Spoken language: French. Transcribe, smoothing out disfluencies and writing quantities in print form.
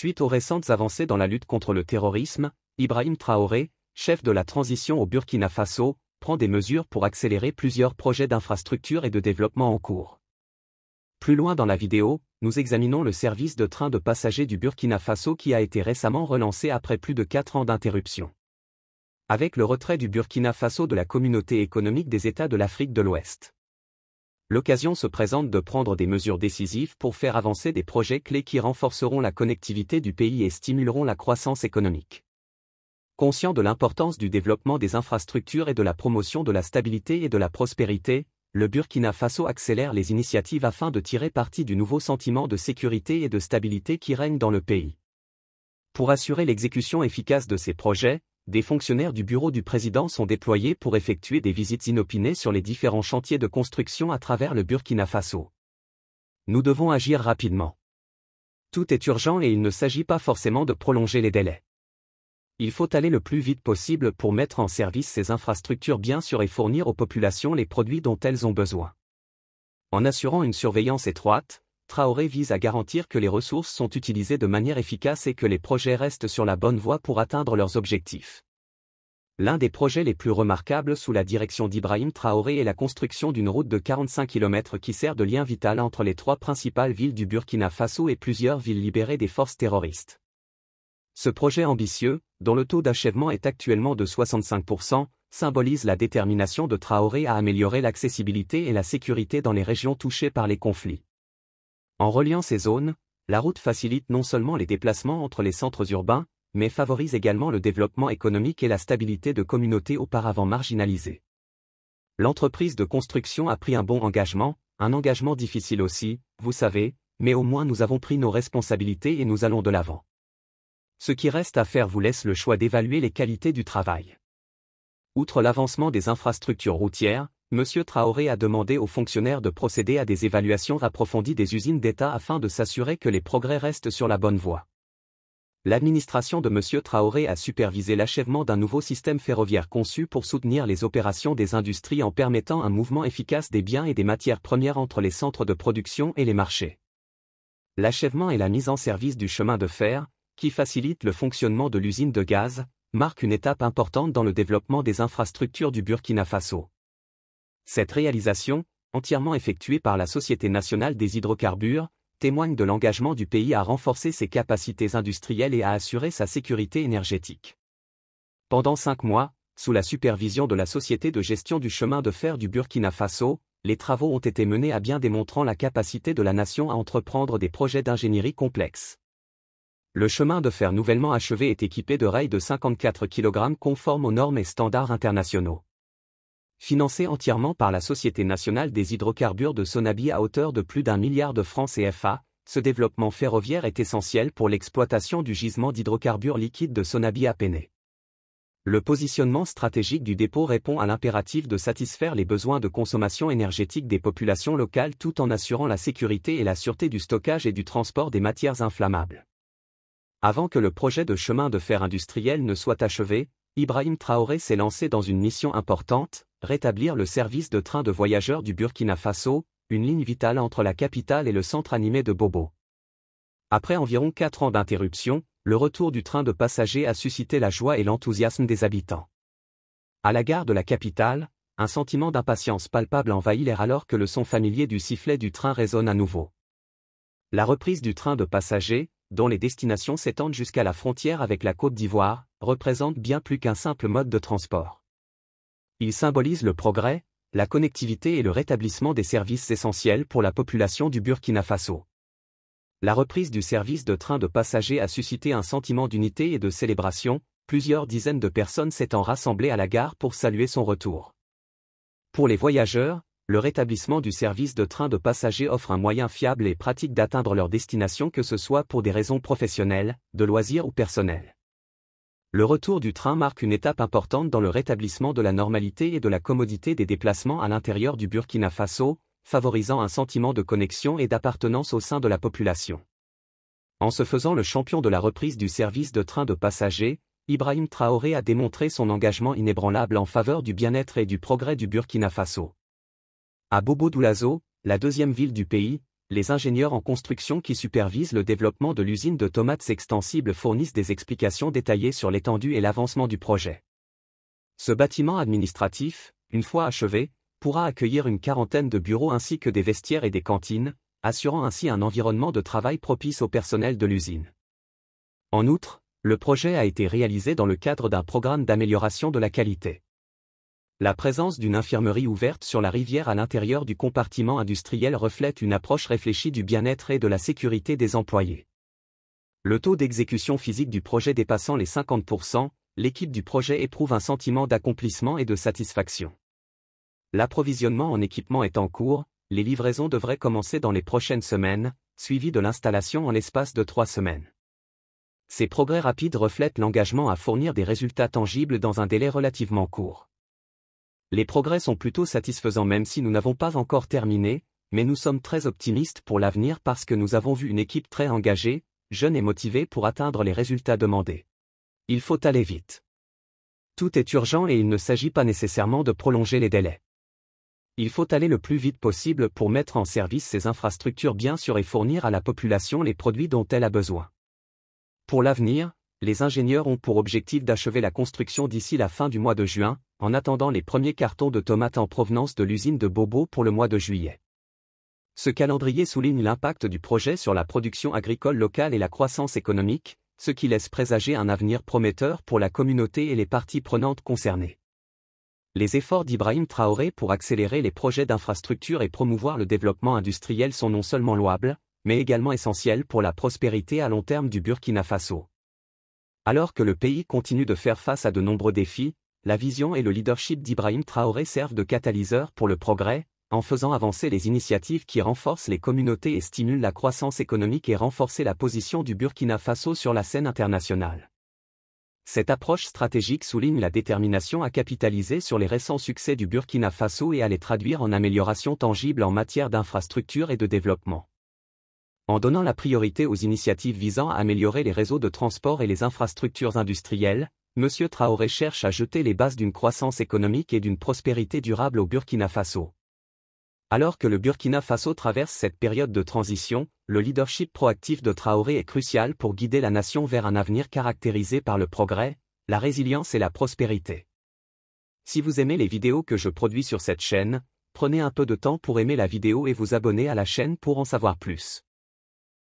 Suite aux récentes avancées dans la lutte contre le terrorisme, Ibrahim Traoré, chef de la transition au Burkina Faso, prend des mesures pour accélérer plusieurs projets d'infrastructure et de développement en cours. Plus loin dans la vidéo, nous examinons le service de train de passagers du Burkina Faso qui a été récemment relancé après plus de 4 ans d'interruption. Avec le retrait du Burkina Faso de la communauté économique des États de l'Afrique de l'Ouest. L'occasion se présente de prendre des mesures décisives pour faire avancer des projets clés qui renforceront la connectivité du pays et stimuleront la croissance économique. Conscient de l'importance du développement des infrastructures et de la promotion de la stabilité et de la prospérité, le Burkina Faso accélère les initiatives afin de tirer parti du nouveau sentiment de sécurité et de stabilité qui règne dans le pays. Pour assurer l'exécution efficace de ces projets, des fonctionnaires du bureau du président sont déployés pour effectuer des visites inopinées sur les différents chantiers de construction à travers le Burkina Faso. Nous devons agir rapidement. Tout est urgent et il ne s'agit pas forcément de prolonger les délais. Il faut aller le plus vite possible pour mettre en service ces infrastructures bien sûres et fournir aux populations les produits dont elles ont besoin. En assurant une surveillance étroite, Traoré vise à garantir que les ressources sont utilisées de manière efficace et que les projets restent sur la bonne voie pour atteindre leurs objectifs. L'un des projets les plus remarquables sous la direction d'Ibrahim Traoré est la construction d'une route de 45 km qui sert de lien vital entre les 3 principales villes du Burkina Faso et plusieurs villes libérées des forces terroristes. Ce projet ambitieux, dont le taux d'achèvement est actuellement de 65%, symbolise la détermination de Traoré à améliorer l'accessibilité et la sécurité dans les régions touchées par les conflits. En reliant ces zones, la route facilite non seulement les déplacements entre les centres urbains, mais favorise également le développement économique et la stabilité de communautés auparavant marginalisées. L'entreprise de construction a pris un engagement difficile aussi, vous savez, mais au moins nous avons pris nos responsabilités et nous allons de l'avant. Ce qui reste à faire vous laisse le choix d'évaluer les qualités du travail. Outre l'avancement des infrastructures routières, M. Traoré a demandé aux fonctionnaires de procéder à des évaluations approfondies des usines d'État afin de s'assurer que les progrès restent sur la bonne voie. L'administration de M. Traoré a supervisé l'achèvement d'un nouveau système ferroviaire conçu pour soutenir les opérations des industries en permettant un mouvement efficace des biens et des matières premières entre les centres de production et les marchés. L'achèvement et la mise en service du chemin de fer, qui facilite le fonctionnement de l'usine de gaz, marque une étape importante dans le développement des infrastructures du Burkina Faso. Cette réalisation, entièrement effectuée par la Société nationale des hydrocarbures, témoigne de l'engagement du pays à renforcer ses capacités industrielles et à assurer sa sécurité énergétique. Pendant 5 mois, sous la supervision de la Société de gestion du chemin de fer du Burkina Faso, les travaux ont été menés à bien démontrant la capacité de la nation à entreprendre des projets d'ingénierie complexes. Le chemin de fer nouvellement achevé est équipé de rails de 54 kg conformes aux normes et standards internationaux. Financé entièrement par la Société nationale des hydrocarbures de Sonabi à hauteur de plus d'1 milliard de francs CFA, ce développement ferroviaire est essentiel pour l'exploitation du gisement d'hydrocarbures liquides de Sonabi à Péné. Le positionnement stratégique du dépôt répond à l'impératif de satisfaire les besoins de consommation énergétique des populations locales tout en assurant la sécurité et la sûreté du stockage et du transport des matières inflammables. Avant que le projet de chemin de fer industriel ne soit achevé, Ibrahim Traoré s'est lancé dans une mission importante, rétablir le service de train de voyageurs du Burkina Faso, une ligne vitale entre la capitale et le centre animé de Bobo. Après environ 4 ans d'interruption, le retour du train de passagers a suscité la joie et l'enthousiasme des habitants. À la gare de la capitale, un sentiment d'impatience palpable envahit l'air alors que le son familier du sifflet du train résonne à nouveau. La reprise du train de passagers, dont les destinations s'étendent jusqu'à la frontière avec la Côte d'Ivoire, représente bien plus qu'un simple mode de transport. Il symbolise le progrès, la connectivité et le rétablissement des services essentiels pour la population du Burkina Faso. La reprise du service de train de passagers a suscité un sentiment d'unité et de célébration, plusieurs dizaines de personnes s'étant rassemblées à la gare pour saluer son retour. Pour les voyageurs, le rétablissement du service de train de passagers offre un moyen fiable et pratique d'atteindre leur destination que ce soit pour des raisons professionnelles, de loisirs ou personnelles. Le retour du train marque une étape importante dans le rétablissement de la normalité et de la commodité des déplacements à l'intérieur du Burkina Faso, favorisant un sentiment de connexion et d'appartenance au sein de la population. En se faisant le champion de la reprise du service de train de passagers, Ibrahim Traoré a démontré son engagement inébranlable en faveur du bien-être et du progrès du Burkina Faso. À Bobo Dioulasso, la deuxième ville du pays, les ingénieurs en construction qui supervisent le développement de l'usine de tomates extensibles fournissent des explications détaillées sur l'étendue et l'avancement du projet. Ce bâtiment administratif, une fois achevé, pourra accueillir une quarantaine de bureaux ainsi que des vestiaires et des cantines, assurant ainsi un environnement de travail propice au personnel de l'usine. En outre, le projet a été réalisé dans le cadre d'un programme d'amélioration de la qualité. La présence d'une infirmerie ouverte sur la rivière à l'intérieur du compartiment industriel reflète une approche réfléchie du bien-être et de la sécurité des employés. Le taux d'exécution physique du projet dépassant les 50%, l'équipe du projet éprouve un sentiment d'accomplissement et de satisfaction. L'approvisionnement en équipement est en cours, les livraisons devraient commencer dans les prochaines semaines, suivies de l'installation en l'espace de 3 semaines. Ces progrès rapides reflètent l'engagement à fournir des résultats tangibles dans un délai relativement court. Les progrès sont plutôt satisfaisants même si nous n'avons pas encore terminé, mais nous sommes très optimistes pour l'avenir parce que nous avons vu une équipe très engagée, jeune et motivée pour atteindre les résultats demandés. Il faut aller vite. Tout est urgent et il ne s'agit pas nécessairement de prolonger les délais. Il faut aller le plus vite possible pour mettre en service ces infrastructures bien sûres et fournir à la population les produits dont elle a besoin. Pour l'avenir, les ingénieurs ont pour objectif d'achever la construction d'ici la fin du mois de juin, en attendant les premiers cartons de tomates en provenance de l'usine de Bobo pour le mois de juillet. Ce calendrier souligne l'impact du projet sur la production agricole locale et la croissance économique, ce qui laisse présager un avenir prometteur pour la communauté et les parties prenantes concernées. Les efforts d'Ibrahim Traoré pour accélérer les projets d'infrastructure et promouvoir le développement industriel sont non seulement louables, mais également essentiels pour la prospérité à long terme du Burkina Faso. Alors que le pays continue de faire face à de nombreux défis, la vision et le leadership d'Ibrahim Traoré servent de catalyseur pour le progrès, en faisant avancer les initiatives qui renforcent les communautés et stimulent la croissance économique et renforcer la position du Burkina Faso sur la scène internationale. Cette approche stratégique souligne la détermination à capitaliser sur les récents succès du Burkina Faso et à les traduire en améliorations tangibles en matière d'infrastructure et de développement. En donnant la priorité aux initiatives visant à améliorer les réseaux de transport et les infrastructures industrielles, M. Traoré cherche à jeter les bases d'une croissance économique et d'une prospérité durable au Burkina Faso. Alors que le Burkina Faso traverse cette période de transition, le leadership proactif de Traoré est crucial pour guider la nation vers un avenir caractérisé par le progrès, la résilience et la prospérité. Si vous aimez les vidéos que je produis sur cette chaîne, prenez un peu de temps pour aimer la vidéo et vous abonner à la chaîne pour en savoir plus.